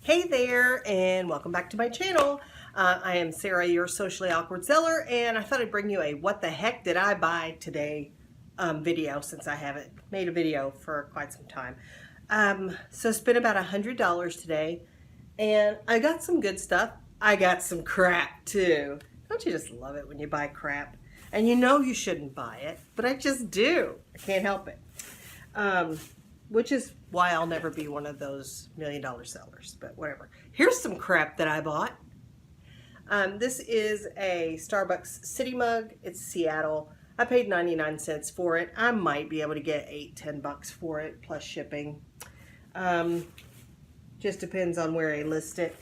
Hey there, and welcome back to my channel. I am Sarah, your socially awkward seller, and I thought I'd bring you a what the heck did I buy today video, since I haven't made a video for quite some time. So I spent about $100 today, and I got some good stuff. I got some crap too. Don't you just love it when you buy crap? And you know you shouldn't buy it, but I just do. I can't help it. Which is why I'll never be one of those $1 million sellers, but whatever. Here's some crap that I bought. This is a Starbucks City mug. It's Seattle. I paid 99 cents for it. I might be able to get $8-10 for it plus shipping. Just depends on where I list it.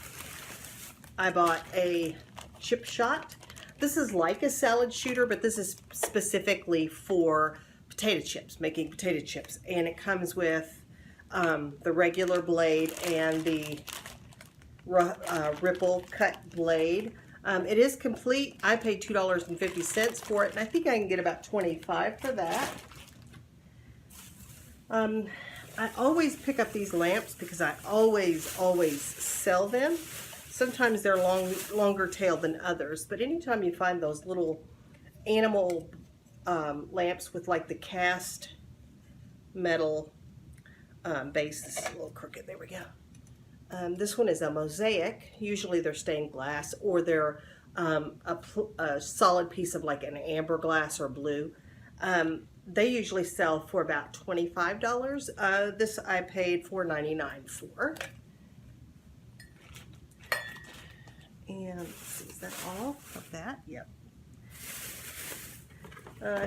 I bought a chip shot. This is like a salad shooter, but this is specifically for potato chips, making potato chips, and it comes with the regular blade and the ripple cut blade. It is complete. I paid $2.50 for it, and I think I can get about $25 for that. I always pick up these lamps because I always sell them. Sometimes they're longer tail than others, but anytime you find those little animal lamps with like the cast metal base. This is a little crooked. There we go. This one is a mosaic. Usually they're stained glass, or they're a solid piece of like an amber glass or blue. They usually sell for about $25. This I paid $4.99 for. And let's see, is that all of that? Yep.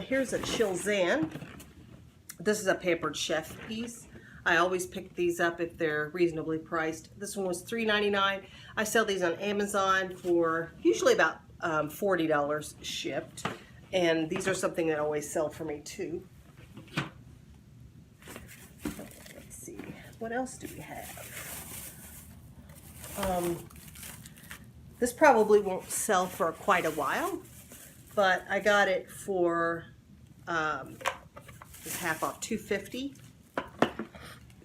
Here's a Chilzan. This is a pampered chef piece. I always pick these up if they're reasonably priced. This one was $3.99. I sell these on Amazon for usually about $40 shipped. And these are something that always sell for me too. Let's see, what else do we have? This probably won't sell for quite a while, but I got it for it's half off, $2.50.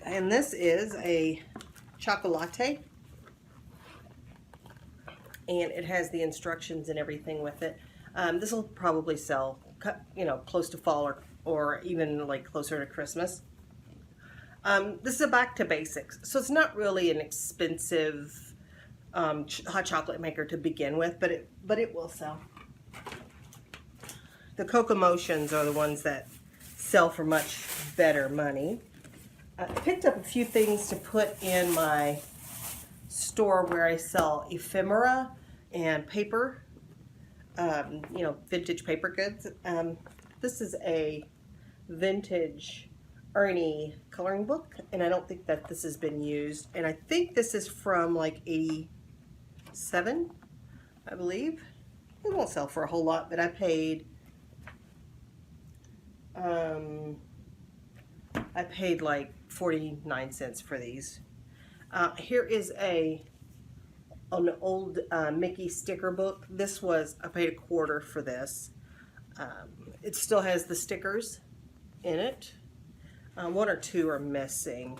And this is a chocolate, and it has the instructions and everything with it. This will probably sell, close to fall or even like closer to Christmas. This is a back to basics, so it's not really an expensive hot chocolate maker to begin with, but it will sell. The Cocoa Motions are the ones that sell for much better money. I picked up a few things to put in my store where I sell ephemera and paper, vintage paper goods. This is a vintage Ernie coloring book, and I don't think that this has been used. And I think this is from like 87, I believe. It won't sell for a whole lot, but I paid like 49 cents for these. Here is an old Mickey sticker book. This was, I paid $1 for this. It still has the stickers in it. One or two are missing,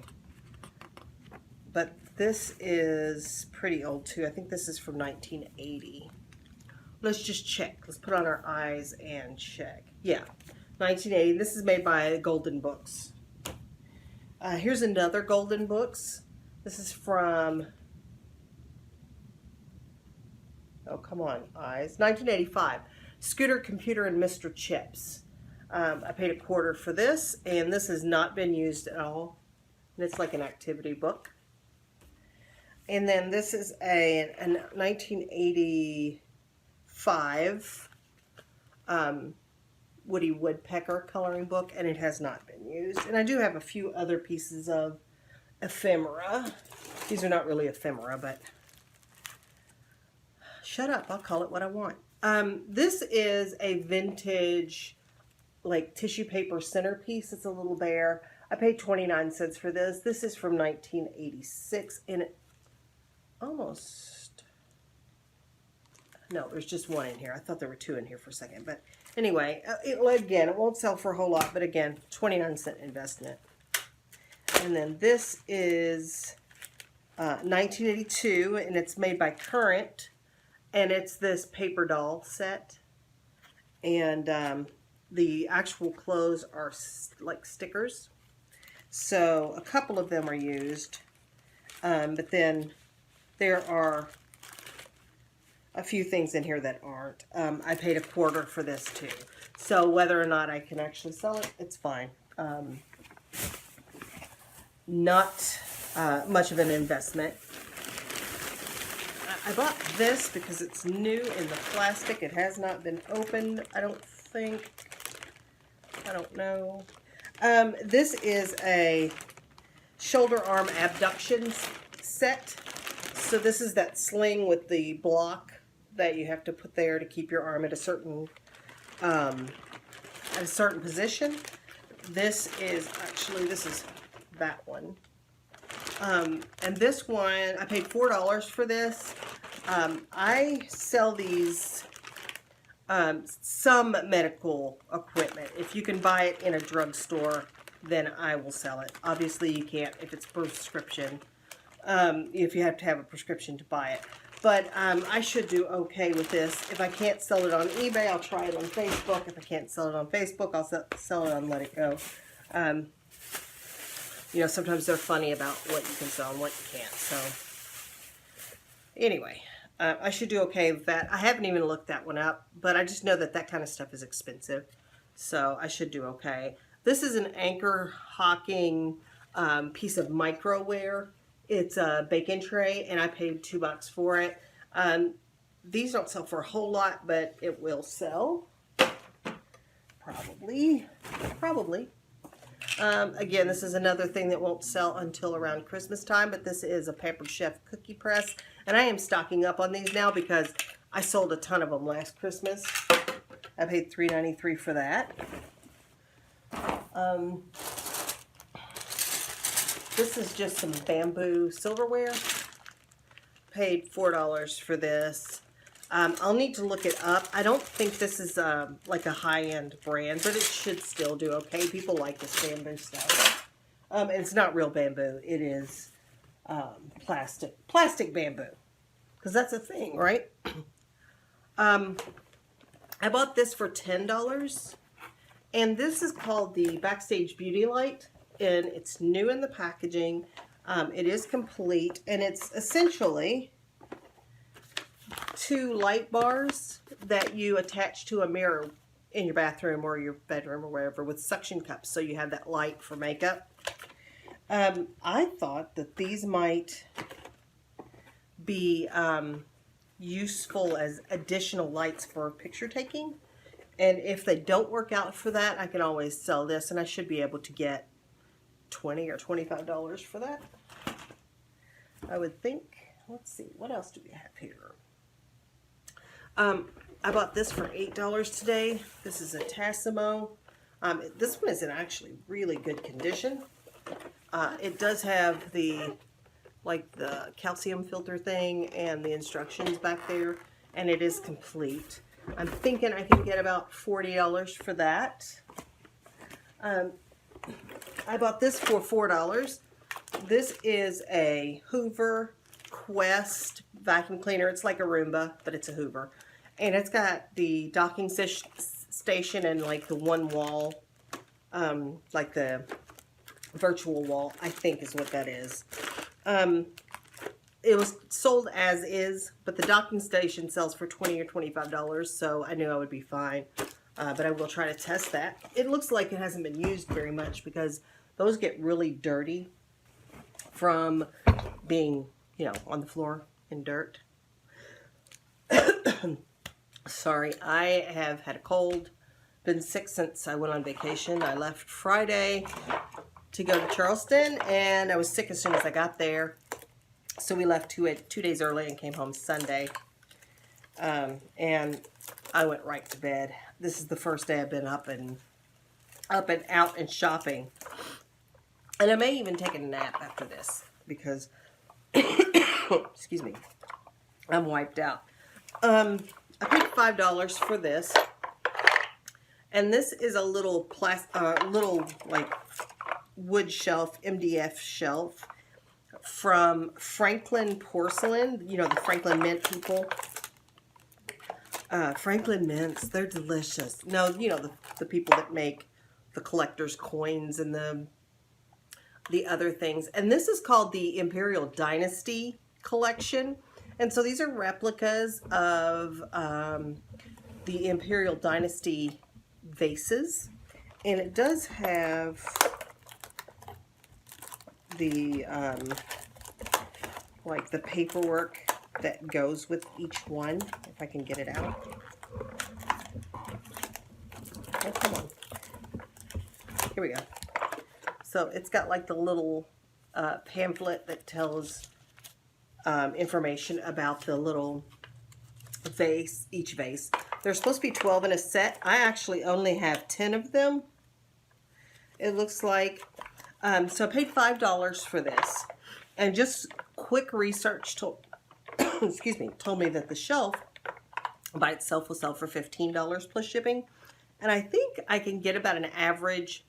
but this is pretty old too. I think this is from 1980. Let's just check. Let's put on our eyes and check. Yeah, 1980. This is made by Golden Books. Here's another Golden Books. This is from, oh come on, eyes, 1985. Scooter, Computer, and Mr. Chips. I paid $1 for this, and this has not been used at all. And it's like an activity book. And then this is a 1985 Woody Woodpecker coloring book, and it has not been used. And I do have a few other pieces of ephemera. These are not really ephemera, but shut up, I'll call it what I want. This is a vintage like tissue paper centerpiece. It's a little bear. I paid 29 cents for this. This is from 1986, and it almost, no, there's just one in here. I thought there were two in here for a second, but anyway, it won't sell for a whole lot, but again, 29-cent investment. And then this is 1982, and it's made by Current, and it's this paper doll set, and the actual clothes are like stickers, so a couple of them are used, but then there are a few things in here that aren't. I paid $1/4 for this too, so whether or not I can actually sell it, it's fine. Not much of an investment. I bought this because it's new in the plastic. It has not been opened, I don't think. I don't know. This is a shoulder arm abduction set. So this is that sling with the block that you have to put there to keep your arm at a certain position. This is that one. And this one, I paid $4 for this. I sell these, some medical equipment. If you can buy it in a drugstore, then I will sell it. Obviously, you can't if it's prescription, if you have to have a prescription to buy it. But I should do okay with this. If I can't sell it on eBay, I'll try it on Facebook. If I can't sell it on Facebook, I'll sell it on Let It Go. You know, sometimes they're funny about what you can sell and what you can't. So, anyway, I should do okay with that. I haven't even looked that one up, but I just know that that kind of stuff is expensive. So, I should do okay. This is an Anchor Hawking piece of microware. It's a bacon tray, and I paid $2 for it. These don't sell for a whole lot, but it will sell. Probably. Again, this is another thing that won't sell until around Christmas time, but this is a Pampered Chef cookie press, and I am stocking up on these now because I sold a ton of them last Christmas. I paid $3.93 for that. This is just some bamboo silverware. Paid $4 for this. I'll need to look it up. I don't think this is like a high-end brand, but it should still do okay. People like this bamboo stuff. And it's not real bamboo. It is plastic bamboo, because that's a thing, right? I bought this for $10, and this is called the Backstage Beauty Light, and it's new in the packaging. It is complete, and it's essentially 2 light bars that you attach to a mirror in your bathroom or your bedroom or wherever with suction cups, so you have that light for makeup. I thought that these might be useful as additional lights for picture taking, and if they don't work out for that, I can always sell this, and I should be able to get $20 or $25 for that, I would think. Let's see, what else do we have here? I bought this for $8 today. This is a Tassimo. This one is in actually really good condition. It does have the calcium filter thing and the instructions back there, and it is complete. I'm thinking I can get about $40 for that. I bought this for $4. This is a Hoover Quest vacuum cleaner. It's like a Roomba, but it's a Hoover. And it's got the docking station and like the one wall, like the virtual wall, I think is what that is. It was sold as is, but the docking station sells for $20 or $25, so I knew I would be fine. But I will try to test that. It looks like it hasn't been used very much because those get really dirty from being, you know, on the floor in dirt. Sorry, I have had a cold. Been sick since I went on vacation. I left Friday to go to Charleston, and I was sick as soon as I got there. So we left 2 days early and came home Sunday. And I went right to bed. This is the first day I've been up and out and shopping. And I may even take a nap after this because, excuse me, I'm wiped out. I paid $5 for this, and this is a little like wood shelf, MDF shelf from Franklin Porcelain. You know, the Franklin Mint people. Franklin Mints, they're delicious. No, you know, the people that make the collector's coins and the other things. And this is called the Imperial Dynasty collection. And so these are replicas of the Imperial Dynasty vases. And it does have the, like the paperwork that goes with each one. If I can get it out. Oh, come on. Here we go. So it's got like the little pamphlet that tells information about the little vase, each vase. There's supposed to be 12 in a set. I actually only have 10 of them. It looks like, so I paid $5 for this. And just quick research told, excuse me, told me that the shelf by itself will sell for $15 plus shipping. And I think I can get about an average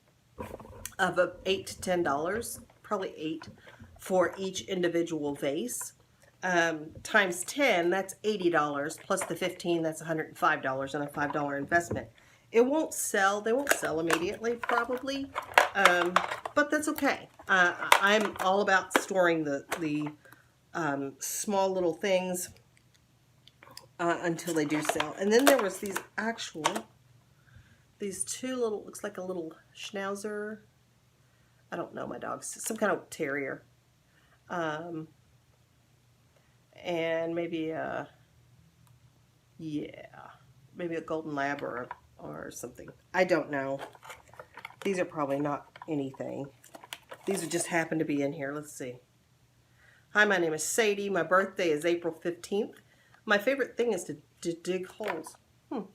of $8 to $10, probably $8 for each individual vase. Times 10, that's $80, plus the 15, that's $105 on a $5 investment. It won't sell, they won't sell immediately probably, but that's okay. I'm all about storing the small little things until they do sell. And then there was these two little, looks like a little schnauzer. I don't know my dog's, some kind of terrier. And maybe maybe a golden lab or something. I don't know. These are probably not anything. These are just happen to be in here. Let's see. Hi, my name is Sadie. My birthday is April 15th. My favorite thing is to dig holes. Who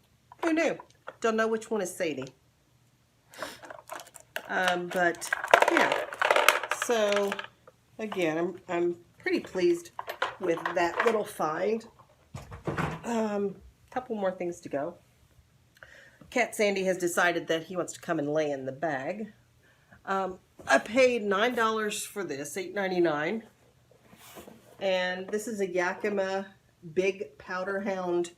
knew? Don't know which one is Sadie. But yeah. So again, I'm pretty pleased with that little find. Couple more things to go. Cat Sandy has decided that he wants to come and lay in the bag. I paid $9 for this, $8.99. And this is a Yakima Big Powder Hound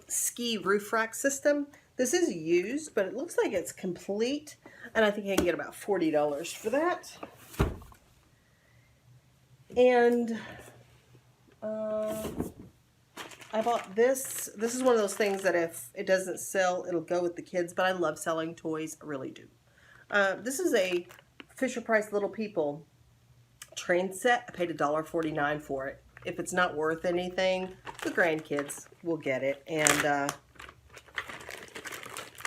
ski roof rack system. This is used, but it looks like it's complete. And I think I can get about $40 for that. And I bought this. This is one of those things that if it doesn't sell, it'll go with the kids. But I love selling toys. I really do. This is a Fisher-Price Little People train set. I paid $1.49 for it. If it's not worth anything, the grandkids will get it. And,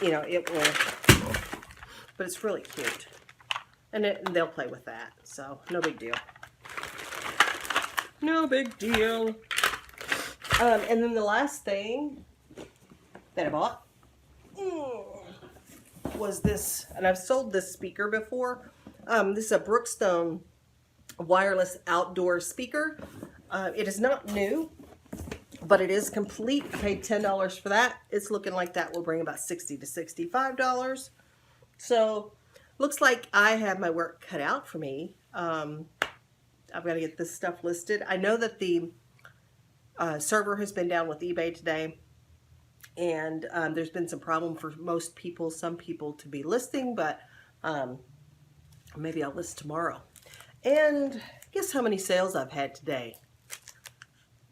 you know, it will. But it's really cute. And they'll play with that. So, no big deal. No big deal. And then the last thing that I bought was this, and I've sold this speaker before. This is a Brookstone wireless outdoor speaker. It is not new, but it is complete. I paid $10 for that. It's looking like that will bring about $60 to $65. So, looks like I have my work cut out for me. I've got to get this stuff listed. I know that the server has been down with eBay today, and there's been some problem for most people, some people to be listing, but maybe I'll list tomorrow. And guess how many sales I've had today?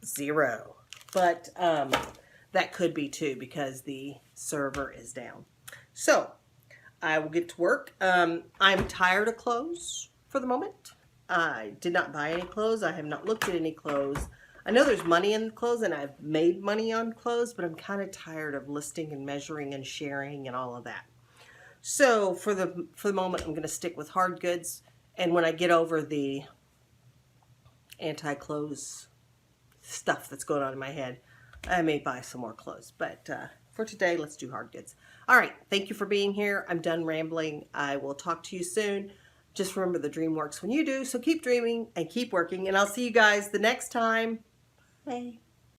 0. But that could be too because the server is down. So I will get to work. I'm tired of clothes for the moment. I did not buy any clothes. I have not looked at any clothes. I know there's money in clothes and I've made money on clothes, but I'm kind of tired of listing and measuring and sharing and all of that. So for the moment, I'm going to stick with hard goods. And when I get over the anti-clothes stuff that's going on in my head, I may buy some more clothes. But for today, let's do hard goods. All right. Thank you for being here. I'm done rambling. I will talk to you soon. Just remember the dream works when you do. So keep dreaming and keep working. And I'll see you guys the next time. Bye.